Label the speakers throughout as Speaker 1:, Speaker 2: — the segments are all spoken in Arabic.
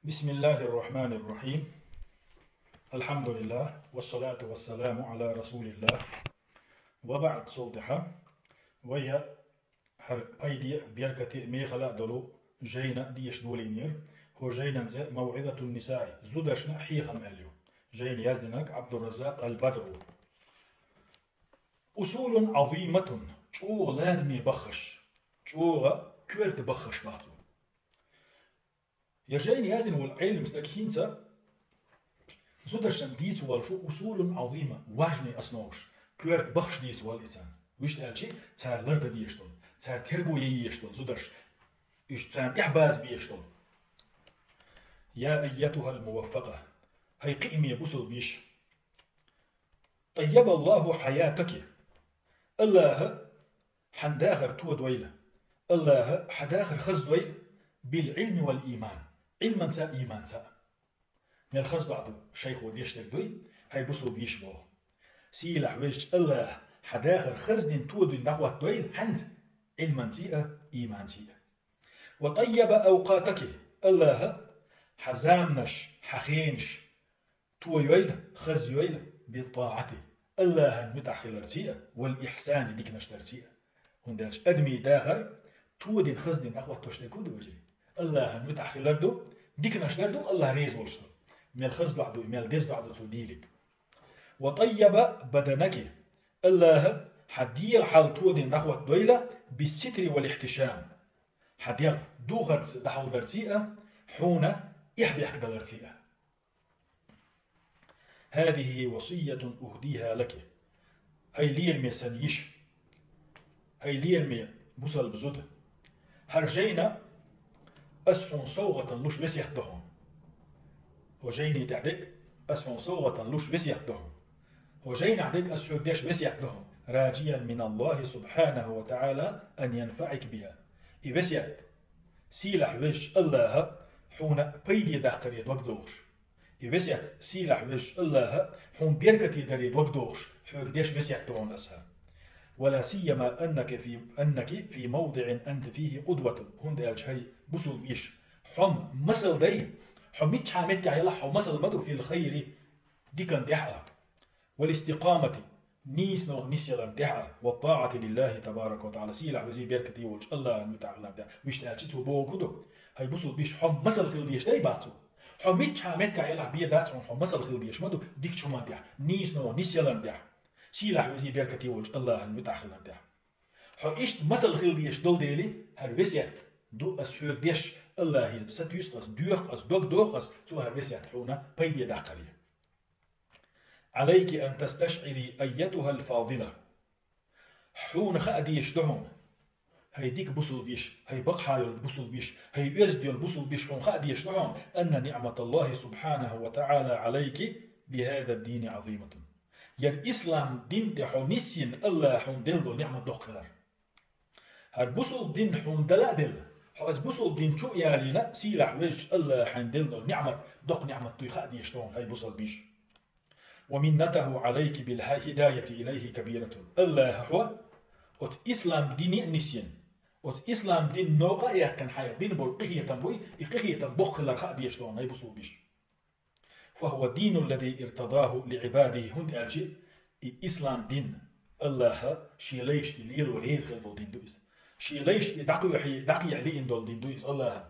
Speaker 1: بسم الله الرحمن الرحيم. الحمد لله والصلاة والسلام على رسول الله وبعد صلتها ويا هر بايدي بيركتي ميخلا دولو جينا ديش دولينير هو جينا زي موعظة النساء زودشنا حيخم اليو جين يزدنك عبد الرزاق البدر. أصول عظيمة شو لادمي بخش شو كورت بخش بحثو يا جين يزن والعلم مستكهينسا زودشن ديت والشو أصول عظيمة واجني أصنوش كورت بخش ديت والإنسان ويش تالشي تار لرد ديشتون تار تربو ييشتون زودش إيش تسام إحباز بيشتون. يا أيتها الموفقة هي قيمي بوصل بيش طيب الله حياتك الله حنداخر تو دويلة الله حداخر خز دويل بالعلم والإيمان علما سا إيمان سا من الخز بعضو شيخ وديشتك دوي هي بوصل بيش بوه سيلح ويش الله حداخر خز دين تو دويل نحوة دويل حنز علما سيئة إيمان سيئة. وطيب أوقاتك الله حزامنش حخينش تو يويل خز يويل بالطاعة الله متأخر رسيئة والإحسان ديك نشتر رسيئة هنداش أدمي داخل تو دين خز دين أخوة توشتكو دو وجري الله متأخر دو ديك نشتر دو الله ريز ورشتو من الخز بعدو من الدز بعدو توديلك. وطيب بدنك الله حدير حال تو دين أخوة دويلة بالستر والاحتشام حدير دوغت دحو درسيئة حونا يحبي حق درسيئة. هذه وصية أهديها لك هاي ليرمي سنيش هاي ليرمي بوصل بزود هرجينا أسحون صوغة لوش بس يحدهم وجيني تعدك أسحون صوغة لوش بس يحدهم وجينا عدك أسحون ديش بس يحدهم راجيا من الله سبحانه وتعالى أن ينفعك بها بس يحد سيلح وش الله حونا بيدي داخل وقدوش يبسيت سيلح وش الله حون بيركتي دريد وقدوش حورديش بسيت دون أسها ولا سيما أنك في موضع أنت فيه قدوة هند الشيء بسول بيش حم مسل دي حميت حامت يلا حم مسل مدو في الخير دي كان دحا والاستقامة نيس نو نسيلا دحا والطاعة لله تبارك وتعالى سيلح وزي بيركتي وش الله المتعلم ده ويش تأجيته بو كدو هاي بسول بيش حم مسل خير ديش داي باتو حميت حامت يلا بيه دات حم مسل خير ديش مدو ديك شما دح نيس نو نسيلا دح سيلح وزي بيركتي وش الله المتعلم ده حو إيش مسل خير ديش دول ديلي هالوسيت دو أسحور ديش الله ستيوس أس دوخ أس دوخ أس تو هالوسيت حونا بيدي داقري. عليك أن تستشعري أيتها الفاضلة حون خأديش دهون هي ديك بوصل بيش هي بقحة البوصل بيش هي إزدي البوصل بيش حون خأديش دهون أن نعمة الله سبحانه وتعالى عليك بهذا الدين عظيمة. يا الإسلام دين تحو نسين الله حون دلو نعمة دقلر هر بوصل دين حون دلادل حواز بوصل دين شو يالينا سيلح ويش الله حون دلو نعمة دق نعمة توي خأديش دهون هي بوصل بيش. ومنته عليك بالهداية إليه كبيرة الله هو أت إسلام ديني نسين أت إسلام دين نوقا يحكن حياة بين بلقية تنبوي إقية تنبخل خأديش دهون هي بوصل بيش. فهو الدين الذي ارتضاه لعباده هند ألجي إسلام دين الله شيليش إليلو ريز غلبو دين دويس شيليش دقي علي إندول دين دويس الله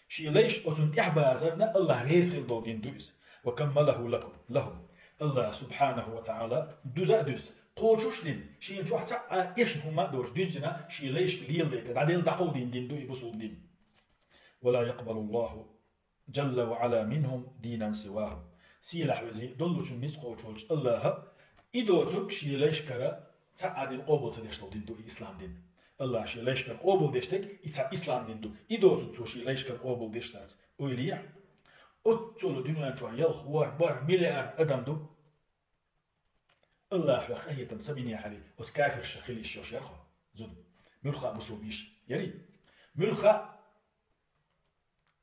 Speaker 1: شيليش أتن إحبازنا الله ريز غلبو دين دويس وكمله لهم الله سبحانه وتعالى دوز قوشوش دين شين شو حتسع إيش هما دوش دوزنا شيليش ليل ديت بعدين دقو دين دوي بصول دين. ولا يقبل الله جل وعلا منهم دينا سواه سيلح وزي دلو شو نسقو شوش الله إدوتك شيليش كرا تعاد القبول تدشتو دين دو إسلام دين الله شيليش كرا قبول دشتك إتا إسلام دين دو إدوتك شو شيليش كرا قبول دشتات أوليع أتولو دنيا شو يلخوار بار مليار أدم دو الله وخيه تمسبيني عليه وتكافر شخيل الشوش يرخو زود ملخا بصوبيش يري ملخا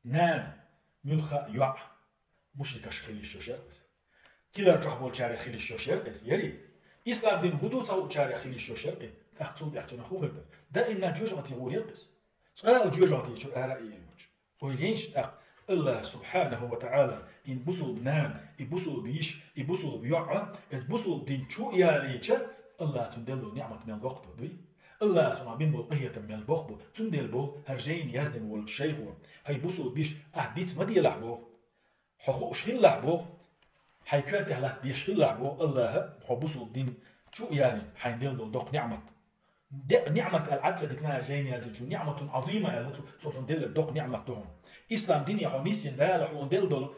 Speaker 1: نان ملخا يوع مشرك شخيل الشوش يرقس كلا رجح بول شارع خيل الشوش يرقس يري إسلام دين هدو صو شارع خيل الشوش يرقس أختصو بيحتنا خو غير دائما جوج غتي غور يرقس صلاة جوج غتي شو أرى يلوج ويلينش الله سبحانه وتعالى إن بصل بنان إبصل بيش إبصل بيوعى إبصل بدين شو ياليش الله تندلو نعمة من الوقت دي الله سمع بين بقية من البخبو تندل بو هرجين يزدن والشيخ هاي بصل بيش أحديث ما دي لحبو حقوق شغل لحبو هاي كرت على بيشغل لحبو الله حبصل بدين شو يعني حيندلو دوق نعمة نعمة العدل دكنا جين يزجو نعمة عظيمة التي تسوون دل دوق نعمة تهم إسلام ديني أو نيسين دال أو دل دول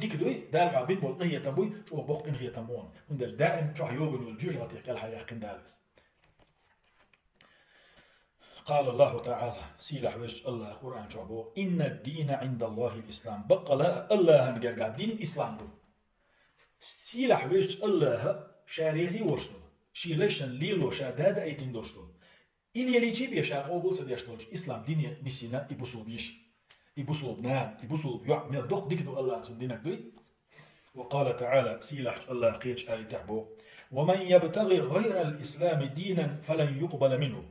Speaker 1: ديك دوي دال عبين بولقية تبوي شو بوق إن هي تمون وندش دائم شو يوبن والجوج غتيق الحياة قندالس قال الله تعالى سيلح وش الله قرآن شعبه إن الدين عند الله الإسلام بقى لا الله نجرجع دين الإسلام دو سيلح وش الله شاريزي ورشلو شيلشن ليلو شاداد ايتين دوشتو إلي اللي تجيب يشاق أول سديشتوش إسلام دين نسينا إبوسو بيش إبوسو بنان إبوسو بيع من الدق ديكدو الله سندينك دوي وقال تعالى سيلح الله قيتش آي تعبو ومن يبتغي غير الإسلام دينا فلن يقبل منه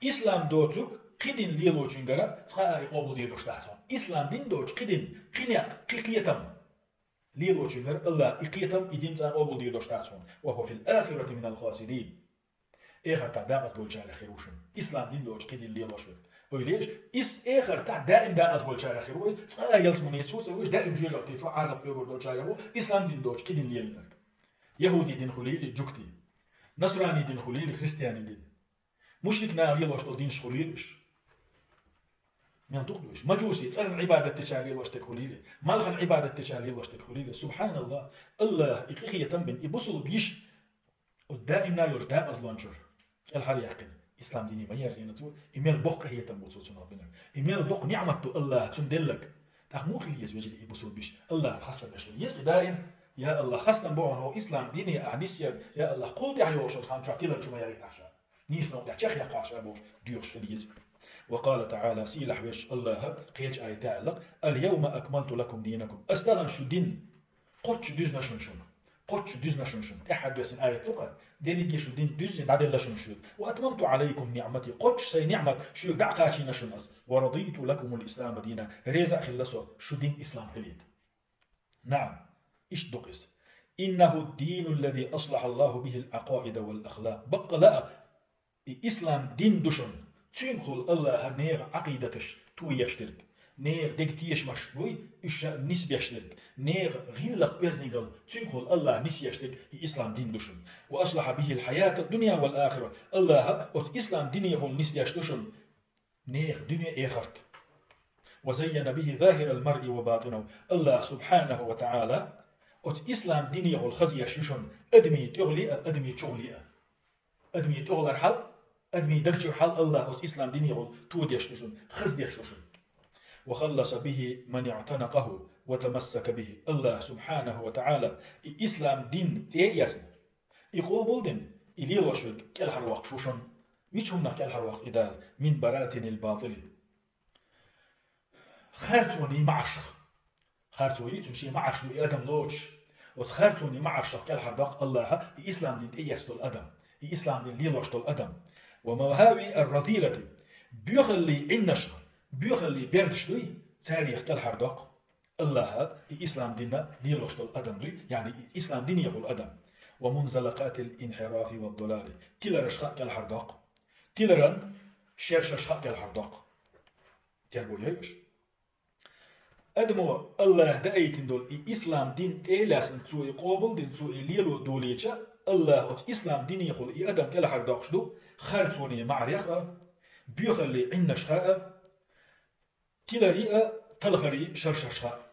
Speaker 1: إسلام دوتوك قدين ليلو جنجرا تخا يقبل ديدوش تحسن إسلام دين دوتش قدين قيتم ليلو جنجر الله إقيتم إدين تقبل ديدوش تحسن وهو في الآخرة من الخاسرين آخر تاع داقص بولشار خيروشن إسلام دين دوتش قدين ليلو شوي وليش آخر تاع دائم داقص بولشار خيروي صار يلسمون يسوس ويش دائم جيجا تيجوا عازب يقول بولشار إسلام دين دوتش قدين ليلو يهودي دين خليل جوكتي نصراني دين خليل خريستياني دين مشرك نار يلوش دين شخليلش من تقدوش مجوسي تصير عبادة تشالي وش تكوليلي مالخن عبادة تشالي وش تكوليلي سبحان الله الله إقيخية تنبن يبصل بيش والدائم نايوش دائم أزلانشر الحال يحكي إسلام ديني ما يرزينا تقول إميل بق هي تنبوت سنة ربنا إميل بق نعمة الله تندلك تخموك لي يزوجي يبصل بيش الله خاصة بشر يسقي دائم يا الله خاصة بوعن هو إسلام ديني أعنيسيا يا الله قل دي عيوش الخان شاكيلا شو ما يريد عشان نيس نوع دعشيخ يقاش أبوش ديوش اليزي وقال تعالى سيلح ويش الله قيج آية تعلق اليوم أكملت لكم دينكم أستغن شو دين قدش دوزنا شنشون قدش دوزنا شنشون أحد بسن آية أخرى ديني شو دين دوزن بعد الله شنشون وأتممت عليكم نعمتي قدش سي نعمة شو دعقاشي نشنس ورضيت لكم الإسلام دينا ريزا خلصو شو دين إسلام خليد نعم إيش دقس إنه الدين الذي أصلح الله به العقائد والأخلاق بقى لا إسلام دين دشن تنخل الله نير عقيدتش تو يشترك نير دكتيش مشروي إيش نسب يشترك نير غيلق يزنيقل تنخل الله نس يشترك إسلام دين دشن وأصلح به الحياة الدنيا والآخرة الله أت إسلام دين يقول نس يشتشن نير دنيا آخرت وزين به ظاهر المرء وباطنه الله سبحانه وتعالى أت إسلام دين يقول خزي يشتشن أدمي تغلي أدمي تغلي أدمي تغلر حل أدمي دكتور حال الله وس إسلام دين يقول تود يشتشون خز يشتشون وخلص به من اعتنقه وتمسك به الله سبحانه وتعالى إسلام دين يسن يقول دين إلي وشوك كالحرواق شوشن مش هم كالحرواق إدال من براتن الباطل خارتوني معشق خارتوني تمشي معشق آدم لوش وتخارتوني معشق كالحرواق الله إسلام دين يسن الأدم إسلام دين ليلوش الأدم ومواهبي الرذيلة بيخلي عنشة بيخلي بيردشتوي تاريخ كالحردق الله إسلام ديننا ليلوش الأدم لي يعني إسلام ديني يقول الأدم ومنزلقات الانحراف والضلال تلا رشخاء كالحردق تلا شرش رشخاء كالحردق تلقوا يهيش أدمو الله دايتين دول إسلام دين تيلاسن تسوي قابل دين تسوي ليلو دوليتشا الله إسلام ديني يقول أدم كالحردق شدو خارتوني معريخة بيخلي عنا شخاء تلريئة تلغري شرششخاء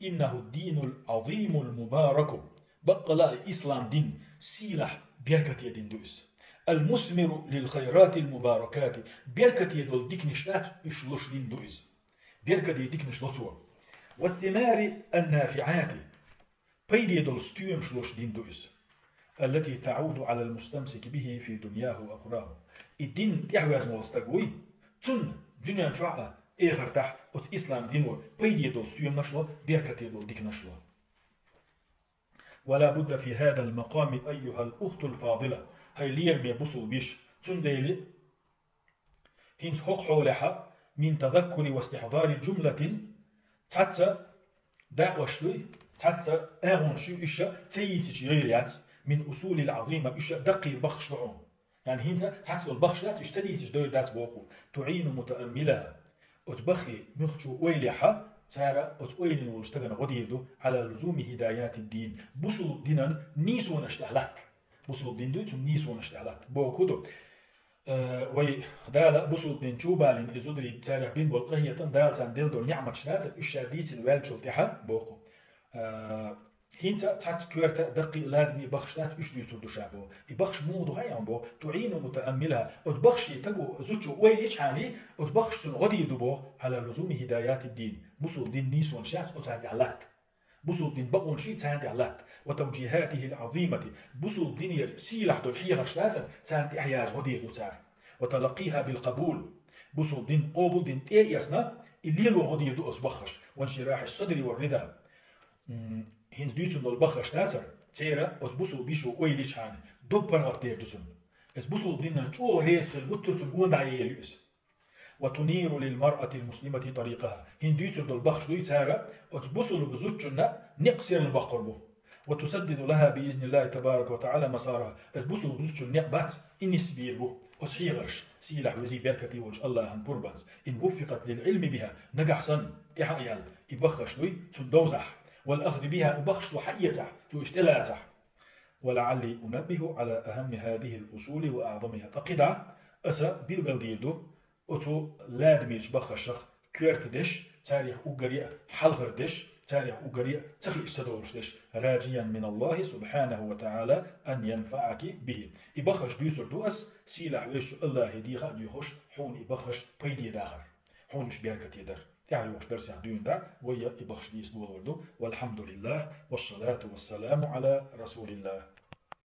Speaker 1: إنه الدين العظيم المبارك بقى لا إسلام دين سيلح بيركة يدين دوس المثمر للخيرات المباركات بيركة يدول ديكنشتات إشلوش دين دوس بيركة ديكنش لطور والثمار النافعات بيد يدول ستيوم شلوش دين دوس التي تعود على المستمسك به في دنياه وأخراه الدين يحوز مستقوي تن دنيا شعبة آخر تح أت إسلام دينو بيدي دول ستيوم نشلو بيركتي دول ديك نشلو ولا بد في هذا المقام أيها الأخت الفاضلة هاي لير بيبصوا بيش تن ديلي هنس حق حولها من تذكر واستحضار جملة تحتى دعوشلي تحتى أغنشي إشا تيتي غيريات من أصول العظيمة إشا دقي البخش لعون يعني هنسا تحتى البخش لا تشتدي تجدوي دات بوقو تعين متأملها أتبخي مخشو ويليحا سارة أتويلن ولشتغن غديدو على لزوم هدايات الدين بصل دينا نيسو نشتعلات بصل دين دو تم نيسو نشتعلات بوكودو وي دالا بصل دين شوبالين إزودري بتاريخ بين والقهية دال سان ديل دو نعمة شلات الشاديت الوالد تحا بوكو هينتا تحت كورتا دقي لازمي بخشات ايش دي سودو شابو يبخش مودو غايان بو تعين متأملها وتبخش تقو زوجو ويليش حالي وتبخش تنغدي دبو على لزوم هدايات الدين بصو دين نيسون شات وتاقعلات بصو دين بقون شي تاقعلات وتوجيهاته العظيمة بصو دين سيلح دو الحيغة شلاسا تاق إحياز غدي دو تار وتلقيها بالقبول بصو دين قوبل دين تيأسنا اللي لو غدي دو أصبخش وانشراح الصدر والرضا هنز ديتون دول بخر شتاتر تيرا أزبوسو بيشو ويليش هان دوبر أرتير دوسون أزبوسو دينا شو ريس خل قطرسون قوند عياليوس وتنير للمرأة المسلمة طريقها هن ديتون دول بخر شوي تارا أزبوسو بزوجنا نقصر البقر بو وتسدد لها بإذن الله تبارك وتعالى مسارها أزبوسو بزوجنا نقبات إني سبير بو أصحي غرش سيلح وزي بركتي وجه الله عن بربانس إن وفقت للعلم بها نجح صن تحقيال يبخر شوي تندوزح والأخذ بها أبخش حيته تشتلاته ولعلي أنبه على أهم هذه الأصول وأعظمها تقدع أسا بالغلديدو أتو لادميج بخشخ كيرتدش تاريخ أوغريا حلغردش تاريخ أوغريا تخي استدورشدش راجيا من الله سبحانه وتعالى أن ينفعك به إبخش ديسر دوأس سيلح ويش الله يديها ديخش حون إبخش بيدي داخر حونش بيركت يدر يعني وش درس يحدون دا ويا إبخش ديس دول والحمد لله والصلاة والسلام على رسول الله.